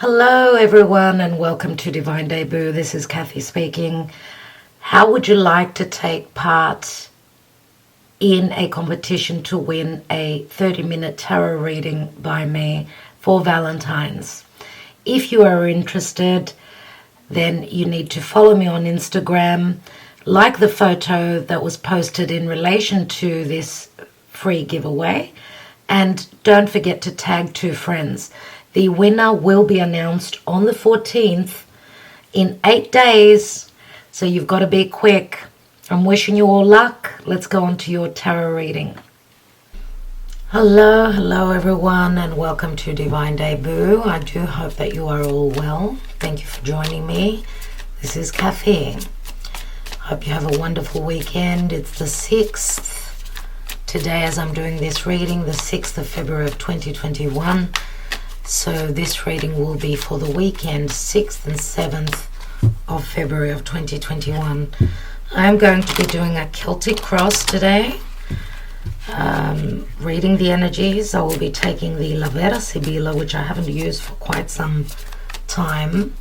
Hello everyone and welcome to Divine Debut. This is Kathy speaking. How would you like to take part in a competition to win a 30-minute tarot reading by me for Valentine's? If you are interested, then you need to follow me on Instagram, like the photo that was posted in relation to this free giveaway, and don't forget to tag 2 friends. The winner will be announced on the 14th in 8 days, so you've got to be quick. I'm wishing you all luck. Let's go on to your tarot reading. Hello everyone, and welcome to Divine Debut. I do hope that you are all well. Thank you for joining me. This is Kathy. Hope you have a wonderful weekend. It's the 6th today as I'm doing this reading, the 6th of February of 2021. So this reading will be for the weekend, 6th and 7th of February of 2021. I'm going to be doing a Celtic cross today, reading the energies. I will be taking the La Vera Sibilla, which I haven't used for quite some time.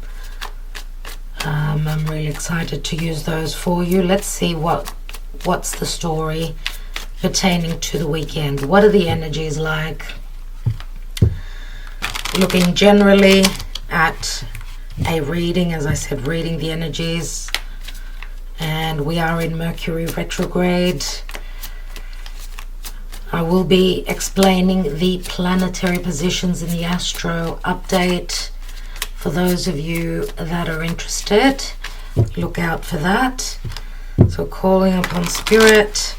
I'm really excited to use those for you. Let's see what's the story pertaining to the weekend. What are the energies like? Looking generally at a reading, as I said, reading the energies, and we are in Mercury retrograde. I will be explaining the planetary positions in the Astro update. For those of you that are interested, look out for that. So calling upon Spirit,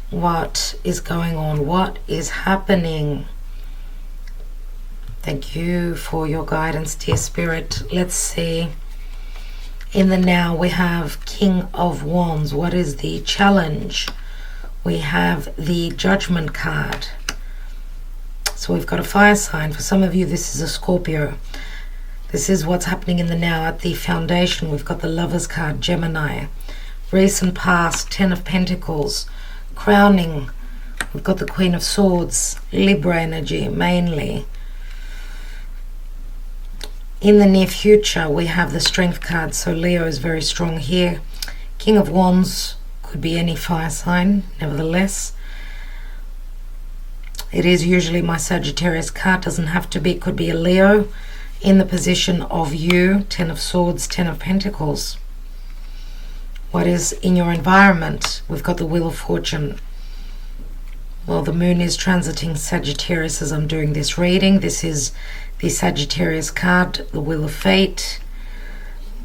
what is going on? What is happening? Thank you for your guidance, dear Spirit. Let's see. In the now, we have King of Wands. What is the challenge? We have the Judgment card. So we've got a fire sign. For some of you, this is a Scorpio. This is what's happening in the now. At the foundation, we've got the Lovers card, Gemini. Recent past, 10 of Pentacles. Crowning, we've got the Queen of Swords, Libra energy mainly. In the near future, we have the Strength card, so Leo is very strong here. King of Wands could be any fire sign, nevertheless. It is usually my Sagittarius card, doesn't have to be, could be a Leo. In the position of you, 10 of Swords, 10 of Pentacles. What is in your environment? We've got the Wheel of Fortune. Well, the moon is transiting Sagittarius as I'm doing this reading. This is the Sagittarius card, the Wheel of Fate.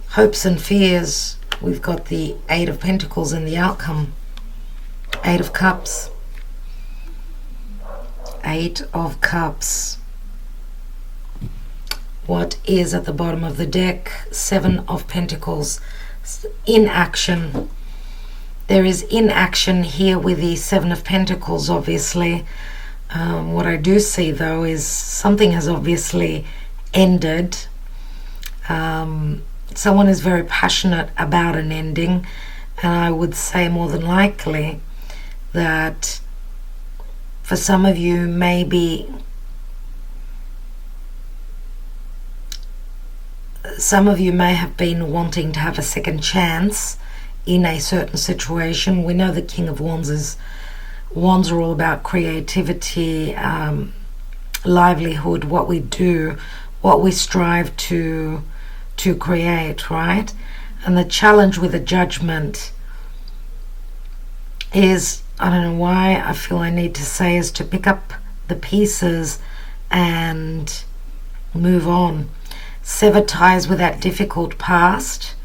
Hopes and fears. We've got the 8 of Pentacles in the outcome. 8 of Cups. 8 of Cups. What is at the bottom of the deck? 7 of Pentacles. Inaction. There is inaction here with the 7 of Pentacles, obviously. What I do see, though, is something has obviously ended. Someone is very passionate about an ending, and I would say more than likely that for some of you, maybe some of you may have been wanting to have a second chance in a certain situation. We know the King of Wands are all about creativity, livelihood, what we do, what we strive to create, right? And the challenge with the Judgment is, I don't know why I feel I need to say, is to pick up the pieces and move on. Sever ties with that difficult past.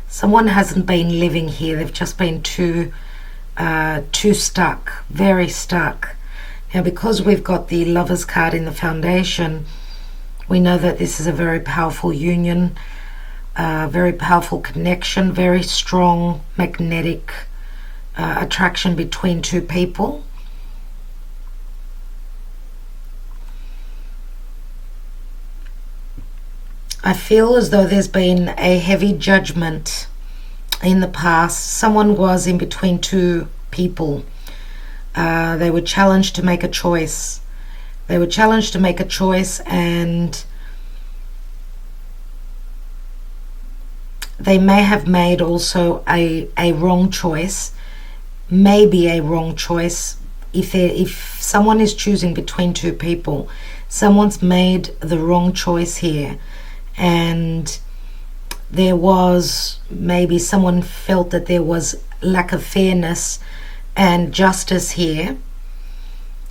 Someone hasn't been living here. They've just been too stuck, very stuck. Now, because we've got the Lovers card in the foundation, we know that this is a very powerful union, very powerful connection, very strong magnetic attraction between 2 people. I feel as though there's been a heavy judgment in the past. Someone was in between 2 people. They were challenged to make a choice. And they may have made also a wrong choice, maybe a wrong choice. If someone is choosing between two people, someone's made the wrong choice here, and there was, maybe someone felt that there was lack of fairness and justice here.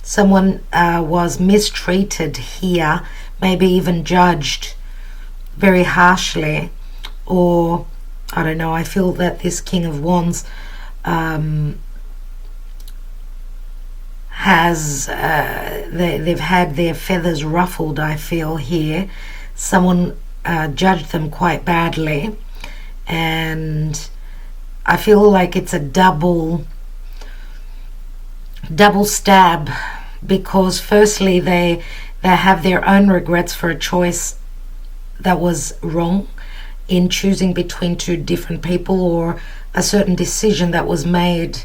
Someone was mistreated here, maybe even judged very harshly, or I don't know, I feel that this King of Wands has they've had their feathers ruffled, I feel here. Someone judged them quite badly, and I feel like it's a double stab, because firstly they have their own regrets for a choice that was wrong in choosing between two different people, or a certain decision that was made.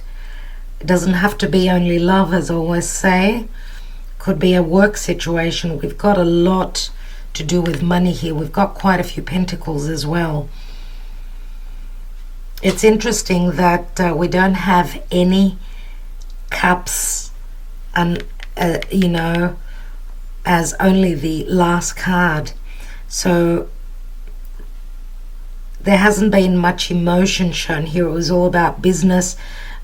It doesn't have to be only love, as I always say. Could be a work situation. We've got a lot to do with money here. We've got quite a few pentacles as well. It's interesting that we don't have any cups, and you know, as only the last card. So there hasn't been much emotion shown here. It was all about business,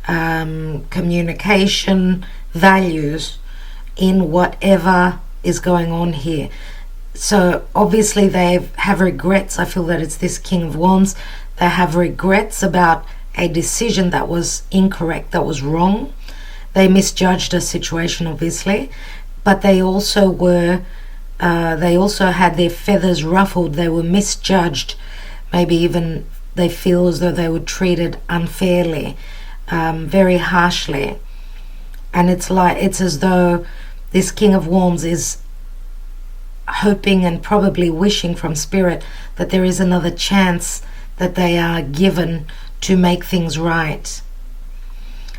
communication, values in whatever is going on here. So obviously they have regrets. I feel that it's this King of Wands. They have regrets about a decision that was incorrect, that was wrong. They misjudged a situation, obviously, but they also were they also had their feathers ruffled. They were misjudged. Maybe even they feel as though they were treated unfairly, very harshly. And it's as though this King of Wands is hoping and probably wishing from spirit that there is another chance that they are given to make things right.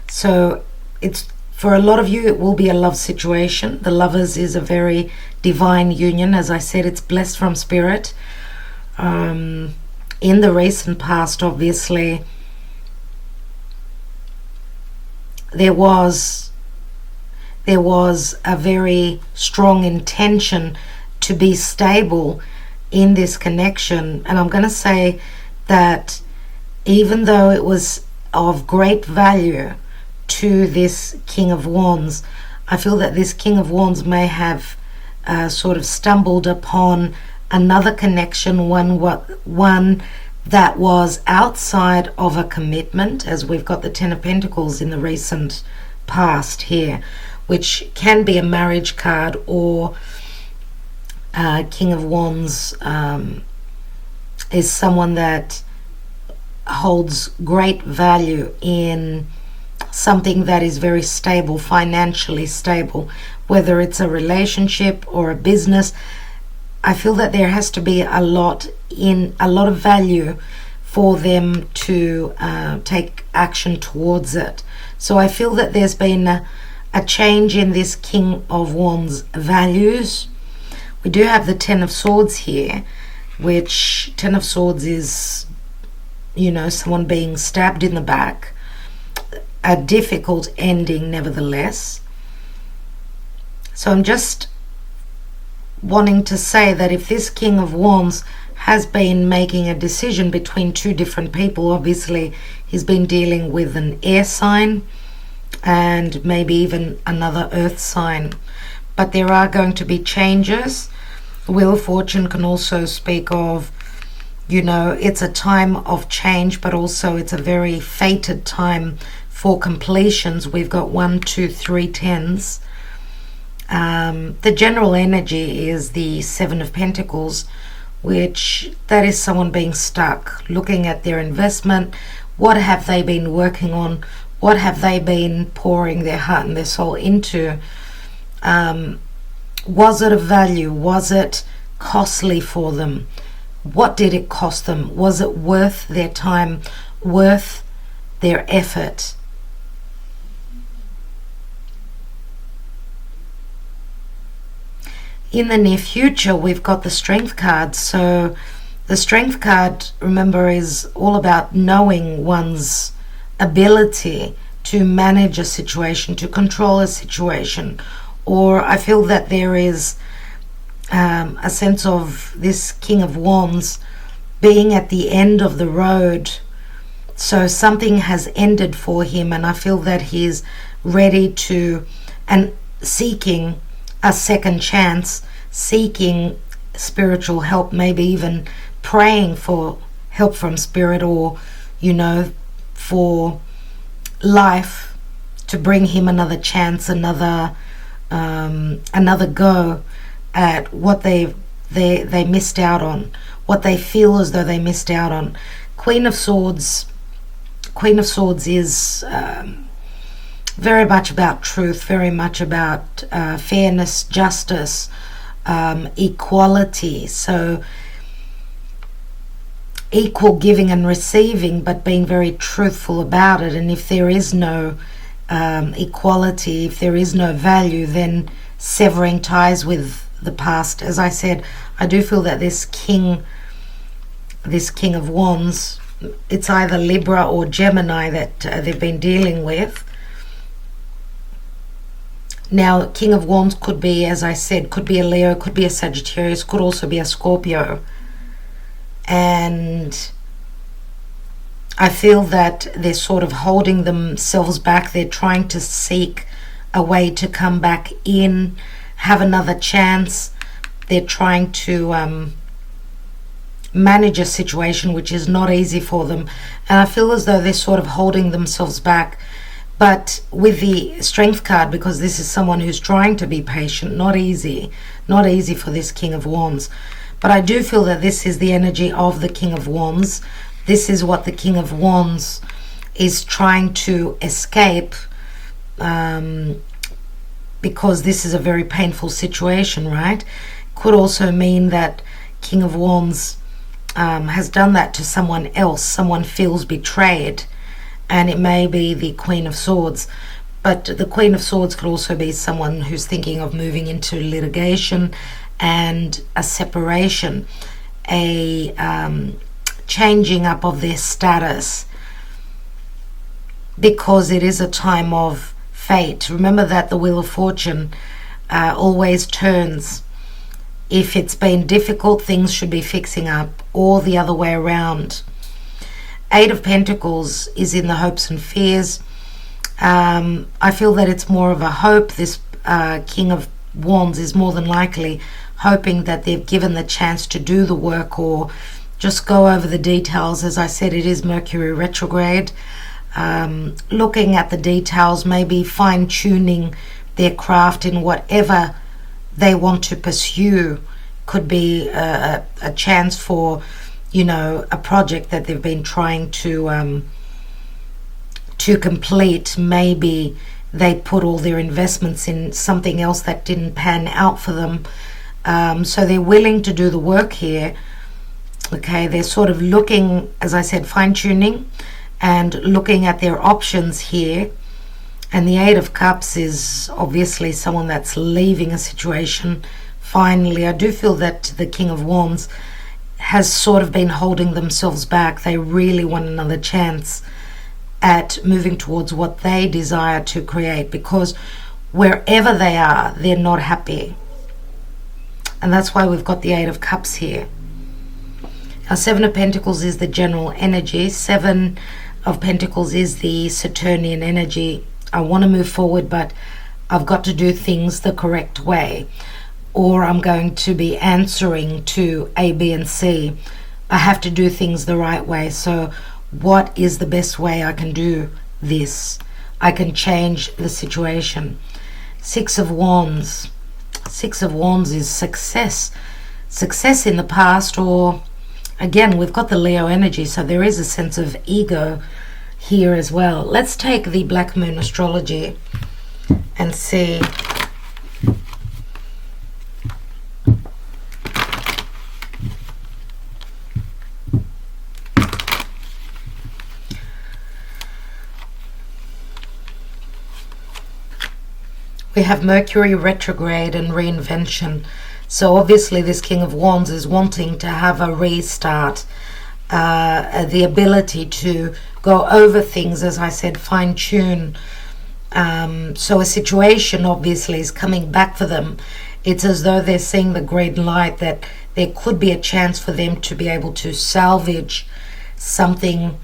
So it's, for a lot of you, it will be a love situation. The Lovers is a very divine union. As I said, it's blessed from spirit. In the recent past, obviously, there was a very strong intention to be stable in this connection. And I'm going to say that even though it was of great value to this King of Wands, I feel that this King of Wands may have sort of stumbled upon another connection, one that was outside of a commitment, as we've got the Ten of Pentacles in the recent past here, which can be a marriage card, or King of Wands is someone that holds great value in something that is very stable, financially stable, whether it's a relationship or a business. I feel that there has to be a lot of value for them to take action towards it. So I feel that there's been a change in this King of Wands values. We do have the Ten of Swords here, which Ten of Swords is, you know, someone being stabbed in the back. A difficult ending, nevertheless. So I'm just wanting to say that if this King of Wands has been making a decision between two different people, obviously he's been dealing with an air sign and maybe even another earth sign. But there are going to be changes. Wheel of Fortune can also speak of, you know, it's a time of change, but also it's a very fated time for completions. We've got 1, 2, 3 tens. The general energy is the Seven of Pentacles, which that is someone being stuck, looking at their investment. What have they been working on? What have they been pouring their heart and their soul into? Was it of value? Was it costly for them? What did it cost them? Was it worth their time, worth their effort? In the near future, we've got the Strength card. So The Strength card, remember, is all about knowing one's ability to manage a situation, to control a situation. Or I feel that there is a sense of this King of Wands being at the end of the road. So something has ended for him, and I feel that he's ready to, and seeking a second chance, seeking spiritual help, maybe even praying for help from spirit, or for life to bring him another chance, another go at what they missed out on, what they feel as though they missed out on. Queen of Swords is very much about truth, very much about fairness, justice, equality. So equal giving and receiving, but being very truthful about it. And if there is no equality, if there is no value, then severing ties with the past. As I said, I do feel that this King of Wands, it's either Libra or Gemini that they've been dealing with. Now, King of Wands could be, as I said, could be a Leo, could be a Sagittarius, could also be a Scorpio. And I feel that they're sort of holding themselves back. They're trying to seek a way to come back in, have another chance. They're trying to manage a situation which is not easy for them. And I feel as though they're sort of holding themselves back. But with the Strength card, because this is someone who's trying to be patient, not easy for this King of Wands. But I do feel that this is the energy of the King of Wands. This is what the King of Wands is trying to escape, because this is a very painful situation, right? Could also mean that King of Wands has done that to someone else. Someone feels betrayed, and it may be the Queen of Swords. But the Queen of Swords could also be someone who's thinking of moving into litigation and a separation, a changing up of their status, because it is a time of fate. Remember that the Wheel of Fortune always turns. If it's been difficult, things should be fixing up, or the other way around. Eight of Pentacles is in the hopes and fears. I feel that it's more of a hope. This King of Wands is more than likely hoping that they've given the chance to do the work, or just go over the details. As I said, it is Mercury retrograde. Looking at the details, maybe fine-tuning their craft in whatever they want to pursue. Could be a chance for, a project that they've been trying to complete. Maybe they put all their investments in something else that didn't pan out for them. So they're willing to do the work here. Okay, they're sort of looking, as I said, fine-tuning and looking at their options here. And the Eight of Cups is obviously someone that's leaving a situation. Finally, I do feel that the King of Wands has sort of been holding themselves back. They really want another chance at moving towards what they desire to create, because wherever they are, they're not happy. And that's why we've got the Eight of Cups here. Now, Seven of Pentacles is the general energy. Seven of Pentacles is the Saturnian energy. I want to move forward, but I've got to do things the correct way, or I'm going to be answering to A, B, and C. I have to do things the right way. So what is the best way I can do this? I can change the situation. Six of Wands. Six of Wands is success. Success in the past, or again, we've got the Leo energy, so there is a sense of ego here as well. Let's take the Black Moon Astrology and see. We have Mercury retrograde and reinvention. So obviously this King of Wands is wanting to have a restart, the ability to go over things, as I said, fine-tune. So a situation obviously is coming back for them. It's as though they're seeing the green light that there could be a chance for them to be able to salvage something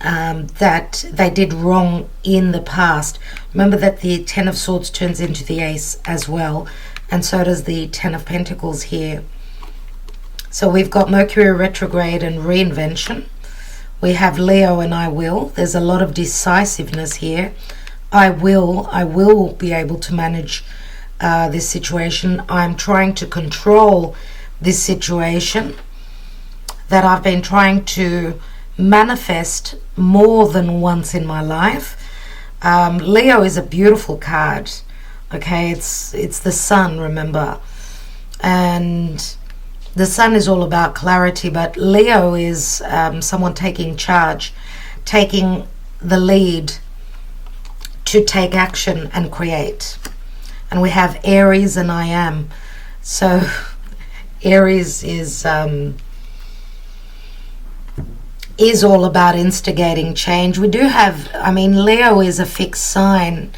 that they did wrong in the past. Remember that the Ten of Swords turns into the Ace as well, and so does the Ten of Pentacles here. So we've got Mercury retrograde and reinvention. We have Leo and I will. There's a lot of decisiveness here. I will be able to manage this situation. I'm trying to control this situation that I've been trying to manifest more than once in my life. Leo is a beautiful card. Okay, it's the sun, remember, and the sun is all about clarity, but Leo is someone taking charge, taking the lead to take action and create. And we have Aries and I am. So Aries is all about instigating change. We do have, I mean, Leo is a fixed sign.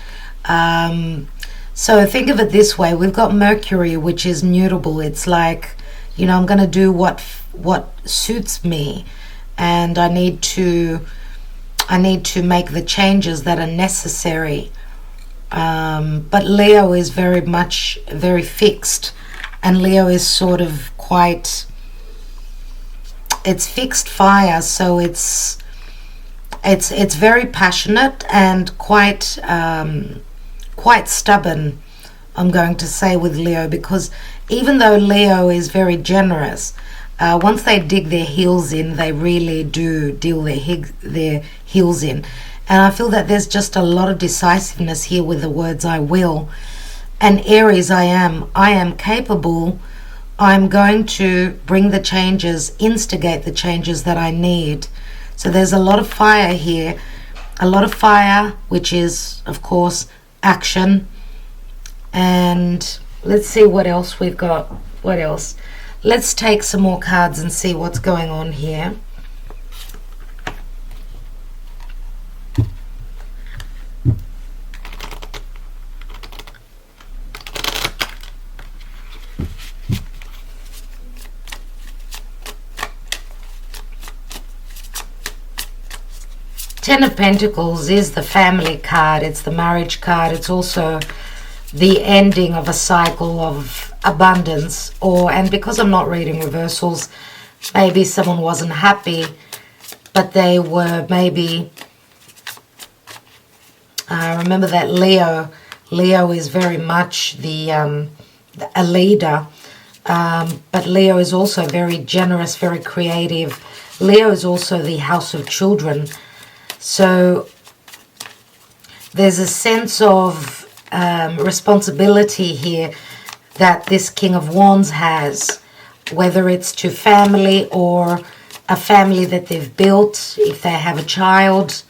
So think of it this way. We've got Mercury, which is mutable. It's like, you know, I'm going to do what suits me, and I need to make the changes that are necessary. But Leo is very fixed, and Leo is sort of quite, it's fixed fire, so it's very passionate and quite stubborn, I'm going to say, with Leo, because even though Leo is very generous, once they dig their heels in, they really do deal their heels in. And I feel that there's just a lot of decisiveness here with the words I will. And Aries, I am capable. I'm going to bring the changes, instigate the changes that I need. So there's a lot of fire here. A lot of fire, which is, of course, action. And let's see what else we've got. What else? Let's take some more cards and see what's going on here. Ten of Pentacles is the family card. It's the marriage card. It's also the ending of a cycle of abundance. And because I'm not reading reversals, maybe someone wasn't happy, but they were maybe, remember that Leo is very much a leader, but Leo is also very generous, very creative. Leo is also the house of children. So there's a sense of responsibility here that this King of Wands has, whether it's to family or a family that they've built, if they have a child.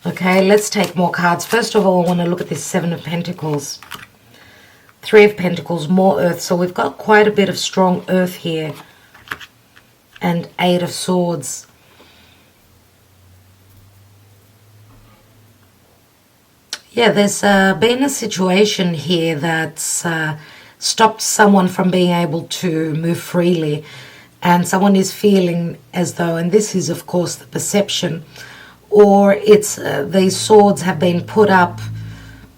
Okay, let's take more cards. First of all, I want to look at this Seven of Pentacles. Three of Pentacles, more earth. So we've got quite a bit of strong earth here. And Eight of Swords. Yeah, there's been a situation here that's stopped someone from being able to move freely, and someone is feeling as though, and this is of course the perception, or it's these swords have been put up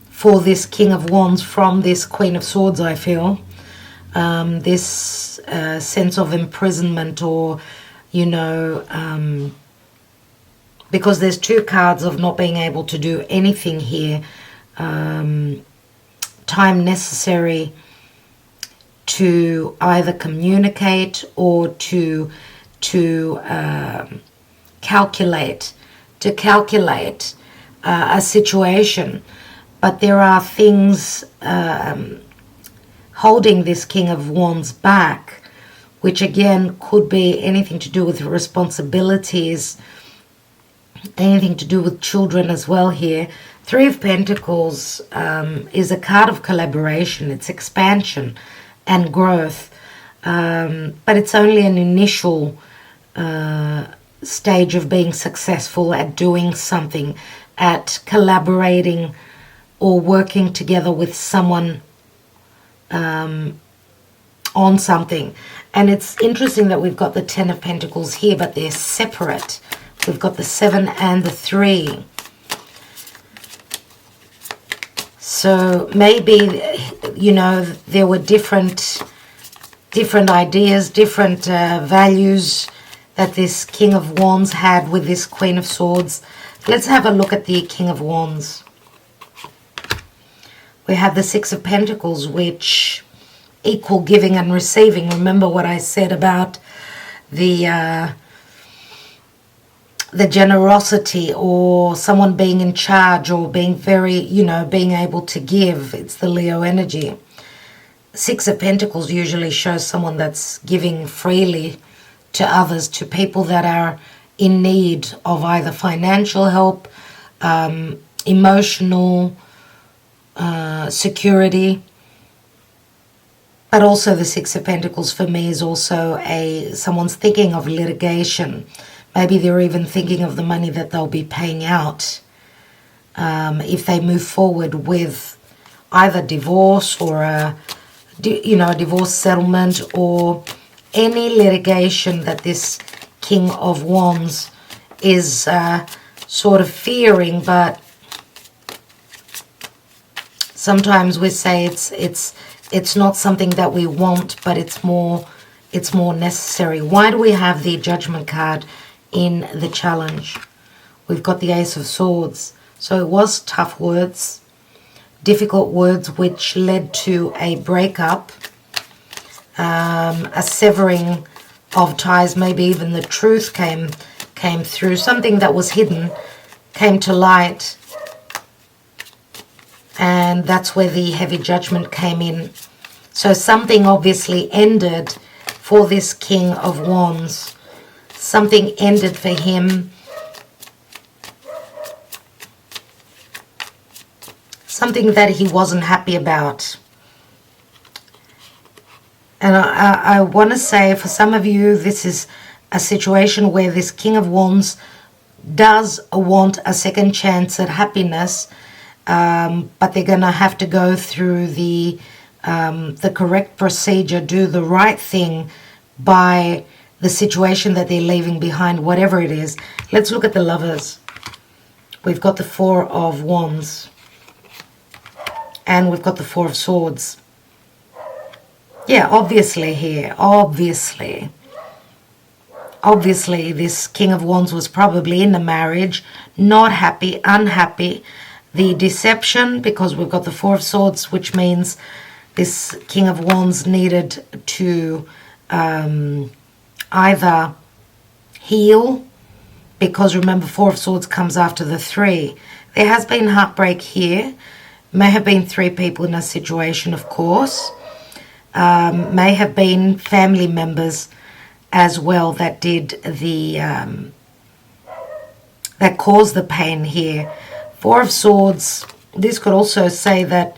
for this King of Wands from this Queen of Swords, I feel. This sense of imprisonment, or, you know, because there's two cards of not being able to do anything here. Time necessary to either communicate or to calculate a situation. But there are things holding this King of Wands back, which again could be anything to do with responsibilities, anything to do with children as well here. Three of Pentacles is a card of collaboration. It's expansion. and growth. But it's only an initial stage of being successful at doing something, at collaborating or working together with someone on something. And it's interesting that we've got the 10 of Pentacles here, but they're separate. We've got the 7 and the 3. So maybe, you know, there were different ideas, different values that this King of Wands had with this Queen of Swords. Let's have a look at the King of Wands. We have the 6 of Pentacles, which equal giving and receiving. Remember what I said about the generosity, or someone being in charge, or being very, you know, being able to give. It's the Leo energy. 6 of Pentacles usually shows someone that's giving freely to others, to people that are in need of either financial help, emotional security. But also the 6 of Pentacles for me is also someone's thinking of litigation. Maybe they're even thinking of the money that they'll be paying out if they move forward with either divorce or a divorce settlement, or any litigation that this King of Wands is sort of fearing. But sometimes we say it's not something that we want, but it's more necessary. Why do we have the Judgment card in the challenge? We've got the Ace of Swords. So it was tough words, difficult words, which led to a breakup, a severing of ties. Maybe even the truth came through. Something that was hidden came to light, and that's where the heavy judgment came in. So something obviously ended for this King of Wands. Something ended for him. Something that he wasn't happy about. And I want to say, for some of you, this is a situation where this King of Wands does want a second chance at happiness, but they're going to have to go through the correct procedure, do the right thing by the situation that they're leaving behind, whatever it is. Let's look at the Lovers. We've got the 4 of Wands, and we've got the 4 of Swords. Yeah, obviously here, obviously this King of Wands was probably in a marriage, not happy, unhappy. The deception, because we've got the 4 of Swords, which means this King of Wands needed to either heal, because remember 4 of Swords comes after the 3. There has been heartbreak here. May have been 3 people in a situation, of course. May have been family members as well that did the that caused the pain here. 4 of Swords, this could also say that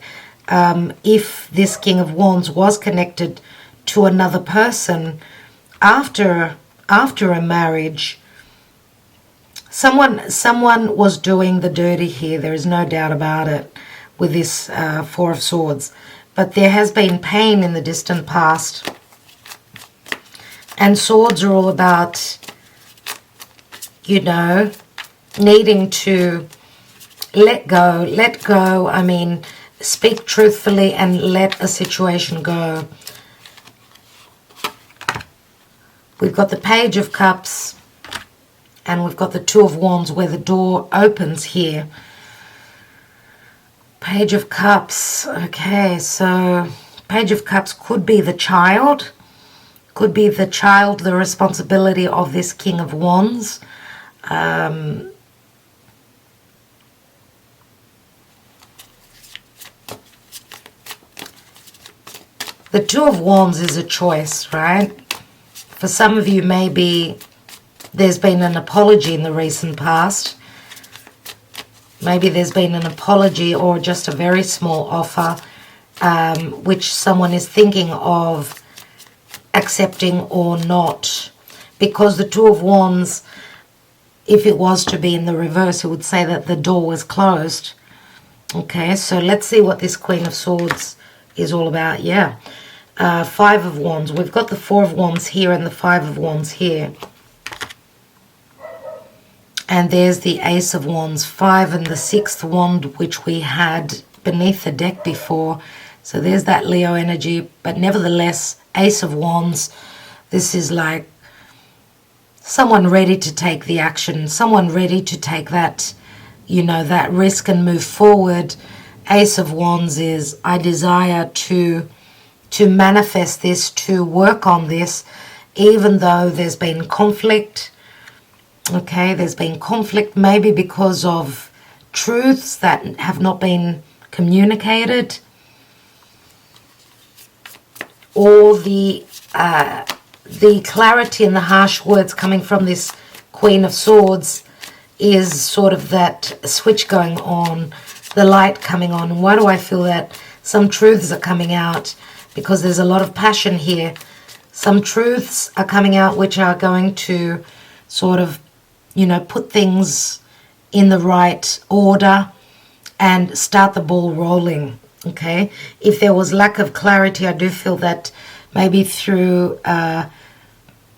if this King of Wands was connected to another person after a marriage, someone was doing the dirty here. There is no doubt about it with this 4 of Swords. But there has been pain in the distant past. And swords are all about, you know, needing to let go. I mean, speak truthfully and let a situation go. We've got the Page of Cups, and we've got the 2 of Wands where the door opens here. Page of Cups. Okay, so Page of Cups could be the child. Could be the child, the responsibility of this King of Wands. The 2 of Wands is a choice, right? For some of you, maybe there's been an apology in the recent past. Maybe there's been an apology or just a very small offer which someone is thinking of accepting or not. Because the Two of Wands, if it was to be in the reverse, it would say that the door was closed. Okay, so let's see what this Queen of Swords is all about. Yeah, Five of Wands. We've got the Four of Wands here and the Five of Wands here. And there's the Ace of Wands, 5 and the 6th wand, which we had beneath the deck before. So there's that Leo energy, but nevertheless, Ace of Wands, this is like someone ready to take the action, someone ready to take that, you know, that risk and move forward. Ace of Wands is, I desire to manifest this, to work on this, even though there's been conflict. Okay, there's been conflict maybe because of truths that have not been communicated, or the clarity and the harsh words coming from this Queen of Swords is sort of that switch going on, the light coming on. And why do I feel that some truths are coming out? Because there's a lot of passion here. Some truths are coming out which are going to sort of, you know, put things in the right order and start the ball rolling. Okay, if there was lack of clarity, I do feel that maybe through an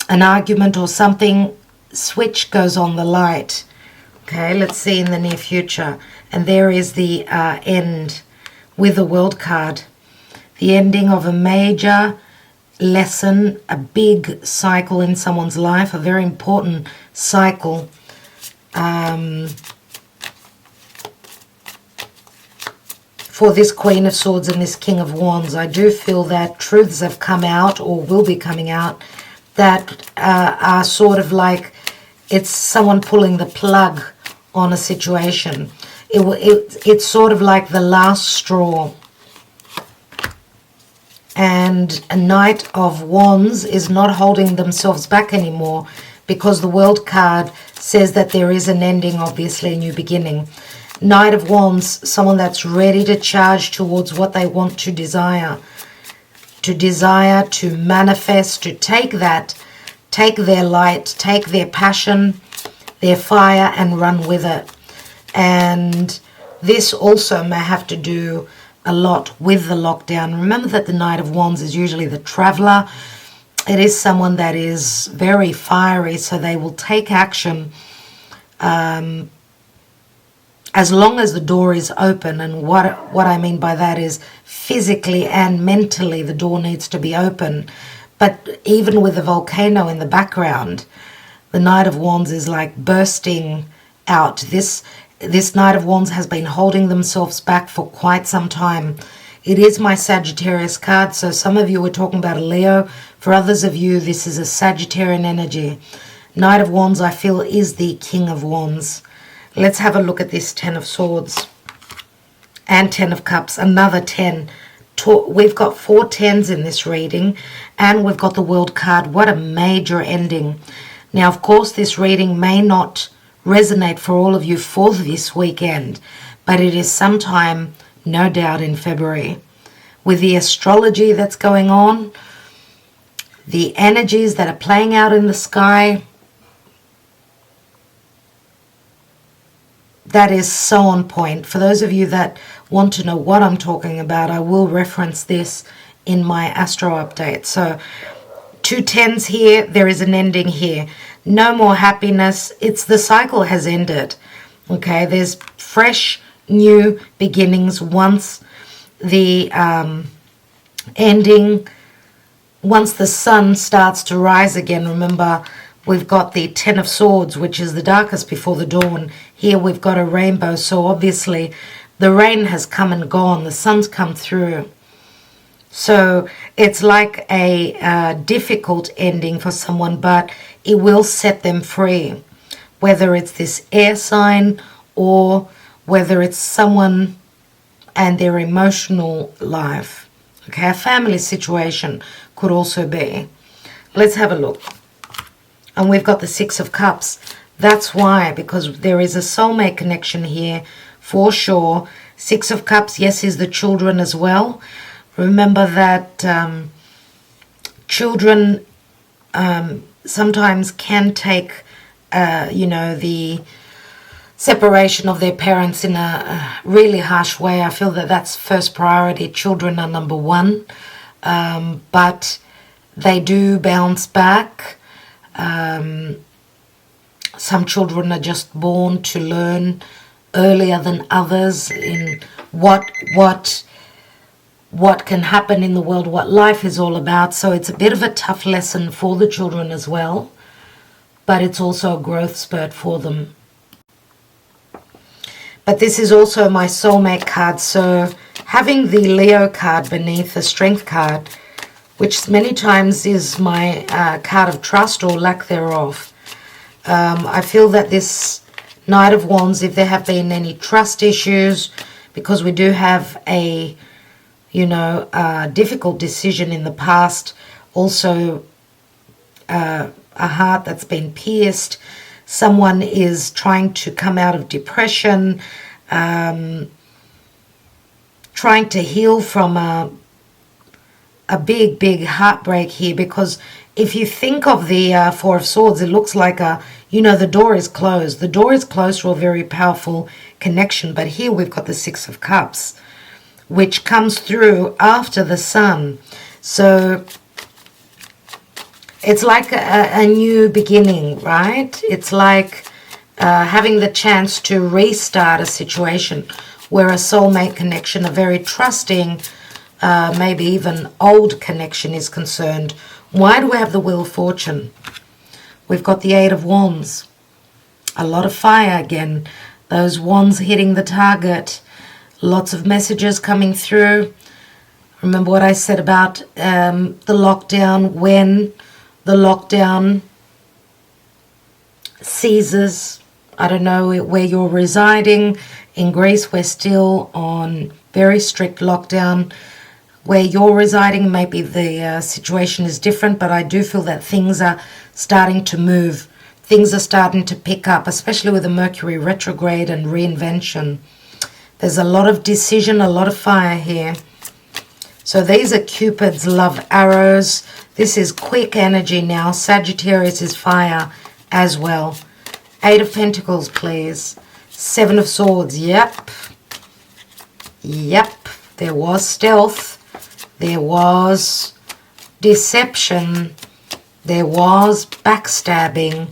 argument or something, switch goes on the light. Okay, let's see in the near future. And there is the end with the World card. The ending of a major lesson, a big cycle in someone's life, a very important cycle. For this Queen of Swords and this King of Wands, I do feel that truths have come out or will be coming out that are sort of like it's someone pulling the plug on a situation. It's sort of like the last straw. And a Knight of Wands is not holding themselves back anymore, because the World card says that there is an ending, obviously a new beginning. Knight of Wands, someone that's ready to charge towards what they want to desire, to manifest, to take their light, take their passion, their fire, and run with it. And this also may have to do a lot with the lockdown. Remember that the Knight of Wands is usually the traveler. It is someone that is very fiery, so they will take action as long as the door is open. And what I mean by that is physically and mentally the door needs to be open. But even with the volcano in the background, the Knight of Wands is like bursting out. This Knight of Wands has been holding themselves back for quite some time. It is my Sagittarius card, so some of you were talking about a Leo. For others of you, this is a Sagittarian energy. Knight of Wands, I feel, is the King of Wands. Let's have a look at this 10 of Swords and 10 of Cups, another 10. We've got 4 10s in this reading, and we've got the World card. What a major ending. Now, of course, this reading may not resonate for all of you for this weekend, but it is sometime, no doubt, in February. With the astrology that's going on, the energies that are playing out in the sky, that is so on point. For those of you that want to know what I'm talking about, I will reference this in my Astro update. So 2 10s here, there is an ending here. No more happiness. The cycle has ended. Okay, there's fresh new beginnings once the ending, once the sun starts to rise again. Remember, we've got the 10 of Swords, which is the darkest before the dawn. Here we've got a rainbow, so obviously the rain has come and gone. The sun's come through. So it's like a difficult ending for someone, but it will set them free. Whether it's this air sign or whether it's someone and their emotional life. Okay, a family situation could also be. Let's have a look. And we've got the 6 of Cups. That's why, because there is a soulmate connection here for sure. 6 of Cups, yes, is the children as well. Remember that children sometimes can take, the separation of their parents in a really harsh way. I feel that that's first priority. Children are number one, but they do bounce back. Some children are just born to learn earlier than others in what can happen in the world, what life is all about. So it's a bit of a tough lesson for the children as well, but it's also a growth spurt for them. But this is also my soulmate card. So having the Leo card beneath the strength card, which many times is my card of trust or lack thereof. I feel that this Knight of Wands, if there have been any trust issues, because we do have a, difficult decision in the past, also a heart that's been pierced, someone is trying to come out of depression, trying to heal from a big heartbreak here, because if you think of the Four of Swords, it looks like the door is closed. The door is closed to a very powerful connection, but here we've got the Six of Cups, which comes through after the Sun. So it's like a new beginning, right? It's like having the chance to restart a situation where a soulmate connection, a very trusting, maybe even old connection is concerned. Why do we have the Wheel of Fortune? We've got the Eight of Wands. A lot of fire again. Those wands hitting the target. Lots of messages coming through. Remember what I said about the lockdown. When the lockdown ceases, I don't know where you're residing. In Greece, we're still on very strict lockdown. Where you're residing, maybe the situation is different, but I do feel that things are starting to move. Things are starting to pick up, especially with the Mercury retrograde and reinvention. There's a lot of decision, a lot of fire here. So these are Cupid's love arrows. This is quick energy now. Sagittarius is fire as well. Eight of Pentacles, please. Seven of Swords. Yep. There was stealth. There was deception. There was backstabbing.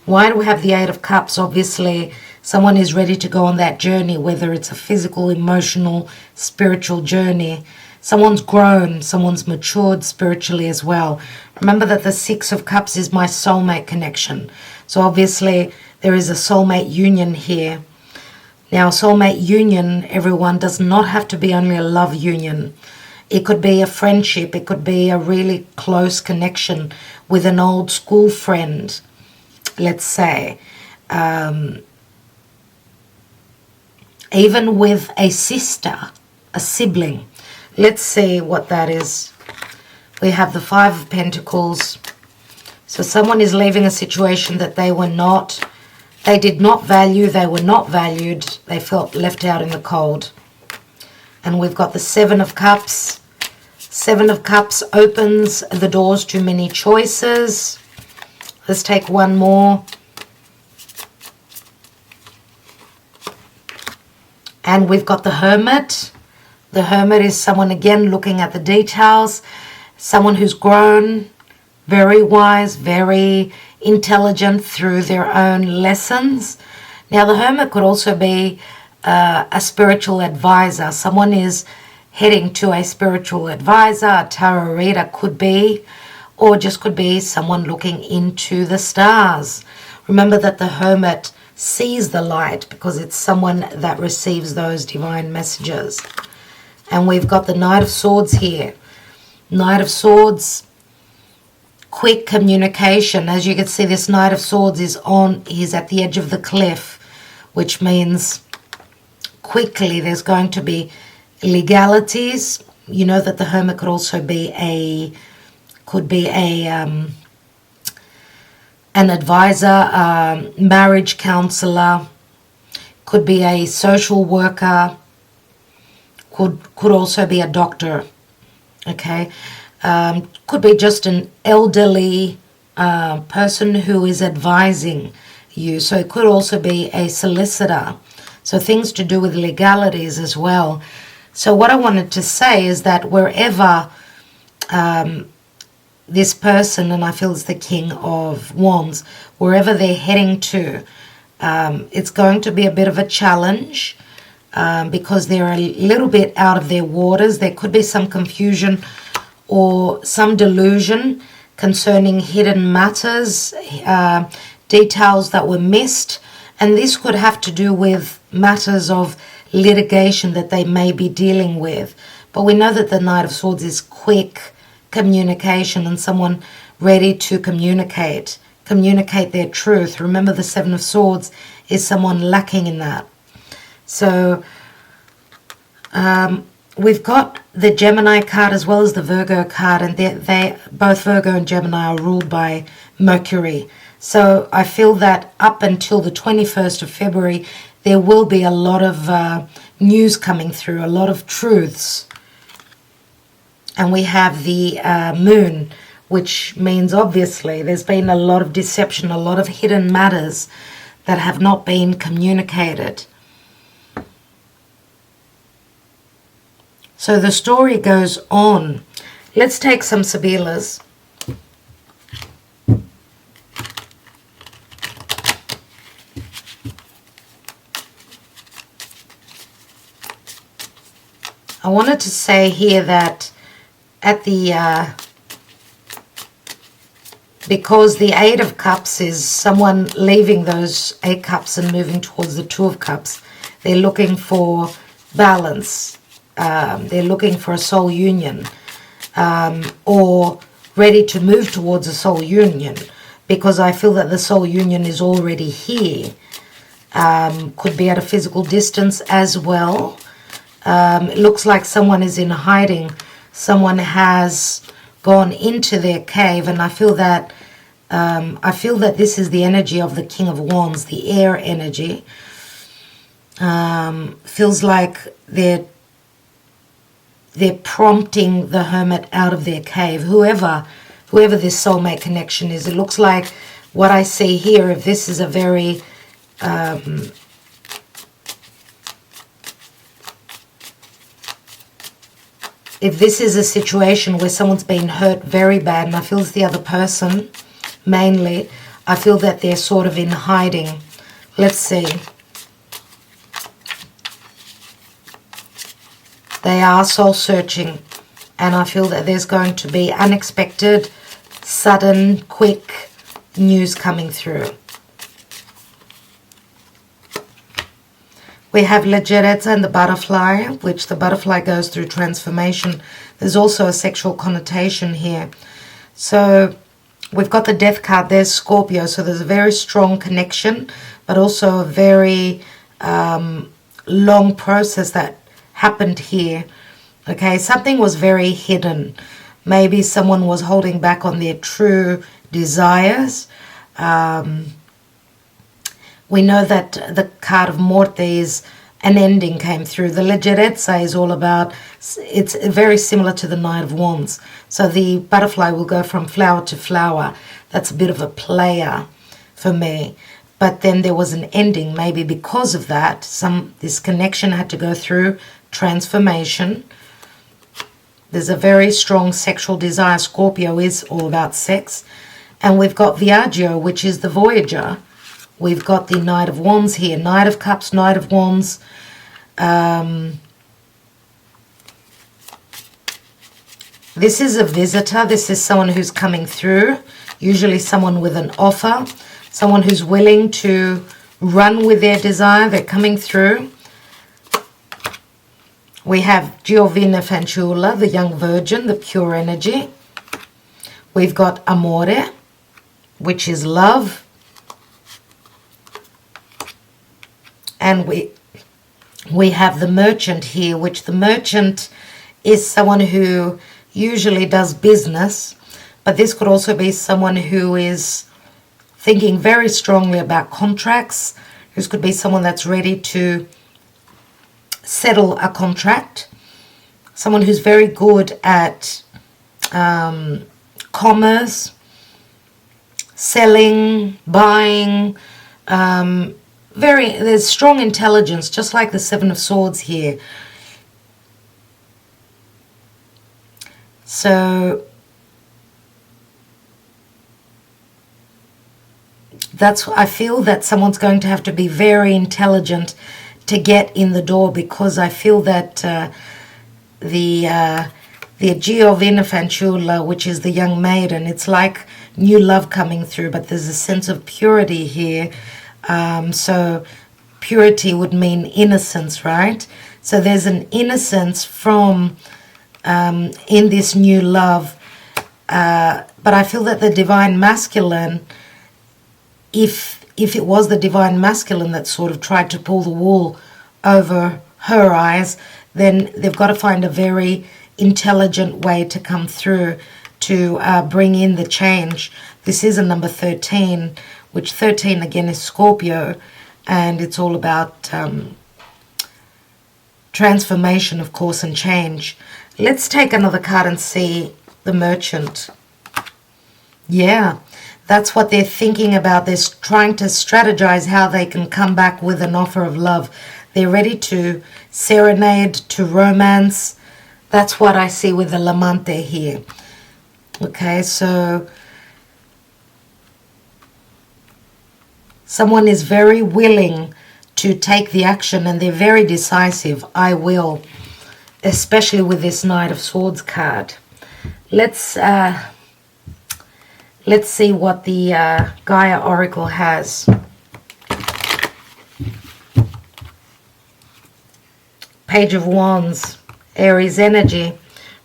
Why do we have the Eight of Cups? Obviously, someone is ready to go on that journey, whether it's a physical, emotional, spiritual journey. Someone's grown, someone's matured spiritually as well. Remember that the Six of Cups is my soulmate connection. So obviously, there is a soulmate union here. Now, soulmate union, everyone, does not have to be only a love union. It could be a friendship. It could be a really close connection with an old school friend, let's say. Even with a sister, a sibling. Let's see what that is. We have the Five of Pentacles. So someone is leaving a situation that they did not value, they were not valued, they felt left out in the cold. And we've got the Seven of Cups. Seven of Cups opens the doors to many choices. Let's take one more. And we've got the Hermit. The Hermit is someone, again, looking at the details. Someone who's grown, very wise, very intelligent through their own lessons. Now, the Hermit could also be a spiritual advisor. Someone is heading to a spiritual advisor, a tarot reader could be, or just could be someone looking into the stars. Remember that the Hermit sees the light because it's someone that receives those divine messages. And we've got the Knight of Swords here. Knight of Swords, quick communication. As you can see, this Knight of Swords he's at the edge of the cliff, which means quickly there's going to be legalities. You know that the Hermit could also be an advisor, marriage counselor, could be a social worker, could also be a doctor. Okay, could be just an elderly person who is advising you. So it could also be a solicitor. So things to do with legalities as well. So what I wanted to say is that wherever this person, and I feel it's the King of Wands, wherever they're heading to, it's going to be a bit of a challenge because they're a little bit out of their waters. There could be some confusion or some delusion concerning hidden matters, details that were missed. And this could have to do with matters of litigation that they may be dealing with. But we know that the Knight of Swords is quick communication and someone ready to communicate their truth. Remember, the Seven of Swords is someone lacking in that. So we've got the Gemini card as well as the Virgo card, and they both Virgo and Gemini are ruled by Mercury. So I feel that up until the 21st of February, there will be a lot of news coming through, a lot of truths. And we have the moon, which means obviously there's been a lot of deception, a lot of hidden matters that have not been communicated. So the story goes on. Let's take some Sibilas. I wanted to say here that at the because the Eight of Cups is someone leaving those 8 cups and moving towards the 2 of Cups. They're looking for balance. They're looking for a soul union, or ready to move towards a soul union, because I feel that the soul union is already here. Could be at a physical distance as well. It looks like someone is in hiding. Someone has gone into their cave, and I feel that this is the energy of the King of Wands, the air energy. Feels like they're prompting the Hermit out of their cave. Whoever this soulmate connection is, it looks like what I see here. If this is a very if this is a situation where someone's been hurt very bad, and I feel it's the other person mainly, I feel that they're sort of in hiding. Let's see. They are soul searching, and I feel that there's going to be unexpected, sudden, quick news coming through. We have Litigation and the butterfly, which the butterfly goes through transformation. There's also a sexual connotation here. So we've got the Death card. There's Scorpio. So there's a very strong connection, but also a very long process that happened here. Okay, something was very hidden. Maybe someone was holding back on their true desires. We know that the card of Morte is an ending came through. The Leggerezza is all about, it's very similar to the Knight of Wands. So the butterfly will go from flower to flower. That's a bit of a player for me. But then there was an ending, maybe because of that. This connection had to go through transformation. There's a very strong sexual desire. Scorpio is all about sex. And we've got Viaggio, which is the Voyager. We've got the Knight of Wands here. Knight of Cups, Knight of Wands. This is a visitor. This is someone who's coming through. Usually someone with an offer. Someone who's willing to run with their desire. They're coming through. We have Giovina Fanciulla, the young virgin, the pure energy. We've got Amore, which is love. And we have the merchant here, which the merchant is someone who usually does business, but this could also be someone who is thinking very strongly about contracts. This could be someone that's ready to settle a contract. someone who's very good at commerce, selling, buying, there's strong intelligence, just like the Seven of Swords here. So I feel that someone's going to have to be very intelligent to get in the door, because I feel that the Giovina Fanciulla, which is the young maiden, it's like new love coming through, but there's a sense of purity here. So purity would mean innocence, right? So there's an innocence from in this new love, but I feel that the divine masculine, if it was the divine masculine that sort of tried to pull the wool over her eyes, then they've got to find a very intelligent way to come through to bring in the change. This is a number 13, which 13 again is Scorpio, and it's all about transformation, of course, and change. Let's take another card and see the Merchant. Yeah, that's what they're thinking about. They're trying to strategize how they can come back with an offer of love. They're ready to serenade, to romance. That's what I see with the Lamante here. Okay, so someone is very willing to take the action, and they're very decisive. I will, especially with this Knight of Swords card. Let's see what the Gaia Oracle has. Page of Wands, Aries energy,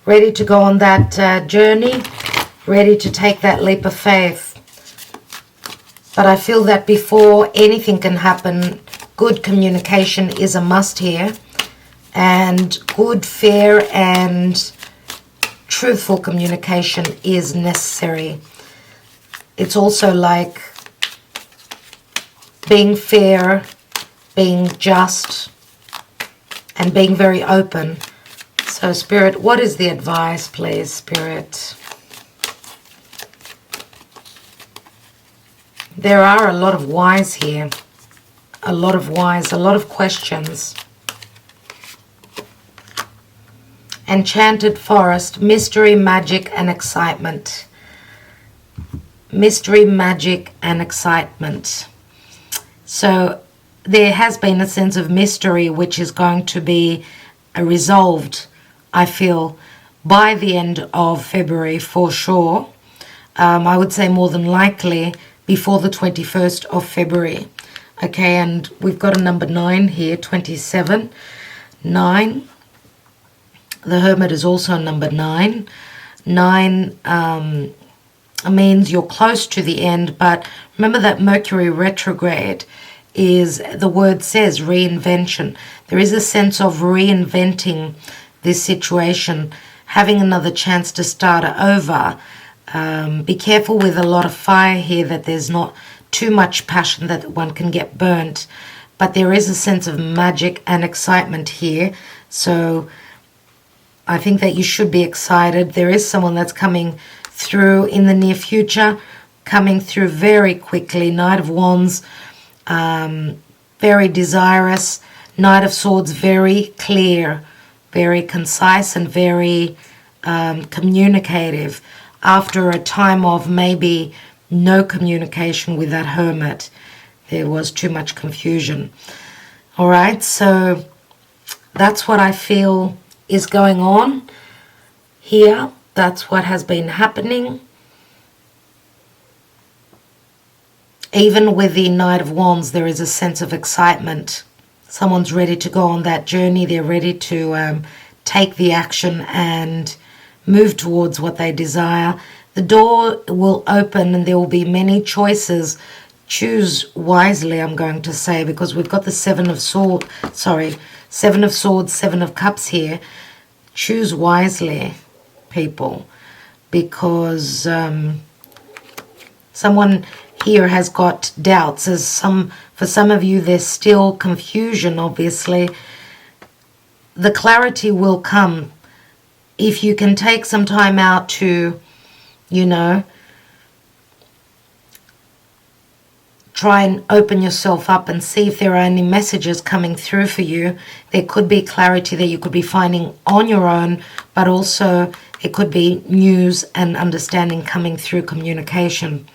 ready to go on that journey, ready to take that leap of faith. But I feel that before anything can happen, good communication is a must here, and good, fair, and truthful communication is necessary. It's also like being fair, being just, and being very open. So, Spirit, what is the advice, please, Spirit? There are a lot of whys here. A lot of whys, a lot of questions. Enchanted forest, mystery, magic, and excitement. Mystery, magic, and excitement. So there has been a sense of mystery which is going to be resolved, I feel, by the end of February for sure. I would say more than likely before the 21st of February. Okay, and we've got a number 9 here, 27. 9. The Hermit is also number 9. 9 means you're close to the end, but remember that Mercury retrograde is, the word says, reinvention. There is a sense of reinventing this situation, having another chance to start over. Be careful with a lot of fire here, that there's not too much passion that one can get burnt, but there is a sense of magic and excitement here. So I think that you should be excited. There is someone that's coming through in the near future, coming through very quickly. Knight of Wands, very desirous. Knight of Swords, very clear, very concise, and very communicative. After a time of maybe no communication with that Hermit, there was too much confusion. All right, so that's what I feel is going on here. That's what has been happening. Even with the Knight of Wands, there is a sense of excitement. Someone's ready to go on that journey. They're ready to take the action and move towards what they desire. The door will open and there will be many choices. Choose wisely, I'm going to say, because we've got the Seven of Swords, Seven of Cups here. Choose wisely, people, because someone here has got doubts. For some of you, there's still confusion, obviously. The clarity will come. if you can take some time out to, you know, try and open yourself up and see if there are any messages coming through for you. There could be clarity that you could be finding on your own, but also it could be news and understanding coming through communication.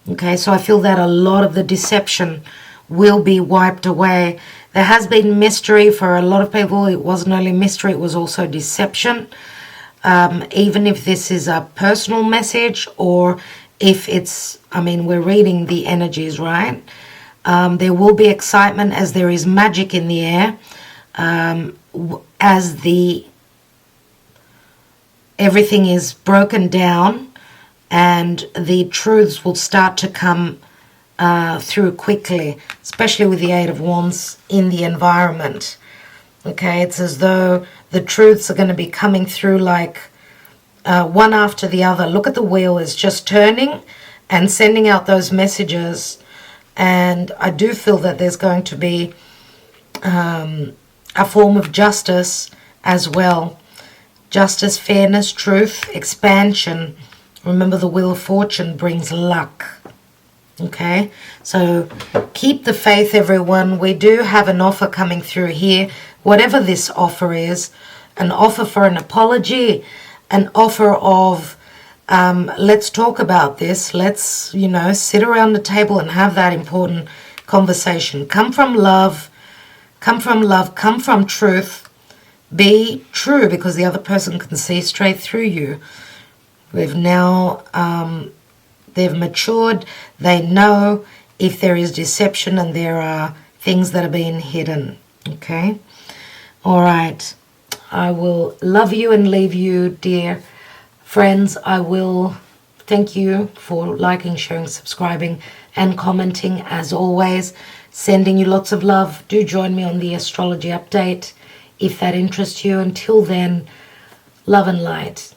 Okay, so I feel that a lot of the deception will be wiped away. There has been mystery for a lot of people. It wasn't only mystery, it was also deception. Even if this is a personal message, or if it's, I mean, we're reading the energies, right? There will be excitement as there is magic in the air, as everything is broken down and the truths will start to come through quickly, especially with the Eight of Wands in the environment. Okay, it's as though the truths are going to be coming through like one after the other. Look at the wheel, it's just turning and sending out those messages. And I do feel that there's going to be a form of justice as well. Justice, fairness, truth, expansion. Remember, the Wheel of Fortune brings luck. Okay, so keep the faith, everyone. We do have an offer coming through here. Whatever this offer is, an offer for an apology, an offer of let's talk about this. Let's, you know, sit around the table and have that important conversation. Come from love, come from truth. Be true, because the other person can see straight through you. We've now, they've matured. They know if there is deception and there are things that are being hidden. Okay? All right. I will love you and leave you, dear friends. I will thank you for liking, sharing, subscribing, and commenting as always. Sending you lots of love. Do join me on the astrology update if that interests you. Until then, love and light.